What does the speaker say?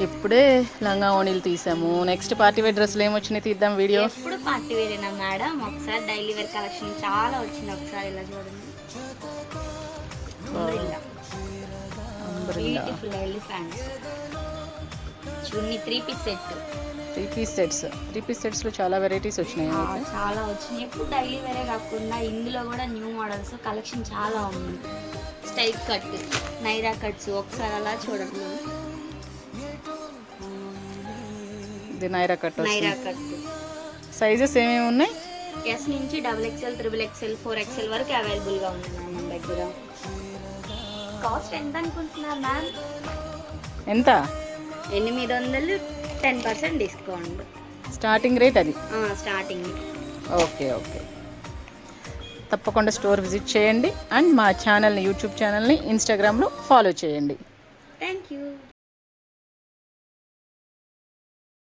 ఇప్పుడే లంగా ఓణీలు తీసాము. నెక్స్ట్ పార్టీ వేర్ డ్రెస్సులు ఏమొచ్చినాయి తీద్దాం వీడియో. ఎప్పుడు పార్టీ వేరేనా మేడం? ఒకసారి డైలీ వేర్ కలెక్షన్ చాలా వచ్చింది. ఒకసారి ఇలా చూడండి. బ్యూటిఫుల్ ఎలిఫెంట్స్ చున్నీ 3 పీస్ సెట్. 3 పీస్ సెట్స్లో చాలా వెరైటీస్ వచ్చినాయి. చాలా వచ్చినాయి. ఎప్పుడు డైలీ వేరే కాకుండా ఇందులో కూడా న్యూ మోడల్స్ కలెక్షన్ చాలా ఉంది. స్టైల్ కట్, నైరా కట్స్ ఒకసారి అలా చూడండి. ఇది నైరా కట్. సైజెస్ ఏమేమి ఉన్నాయి? ఎస్ నుంచి XXL, XXL, 4XL వరకు అవైలబుల్గా ఉంది మ్యామ్ మన దగ్గర. కాస్ట్ ఎంత అనుకుంటున్నారు మ్యామ్? ఎంత? 800, 10% డిస్కౌంట్. స్టార్టింగ్ రేట్ అది? స్టార్టింగ్. ఓకే. తప్పకుండా స్టోర్ విజిట్ చేయండి అండ్ మా ఛానల్ని, యూట్యూబ్ ఛానల్ని ఇన్స్టాగ్రామ్లో ఫాలో చేయండి. Thank you.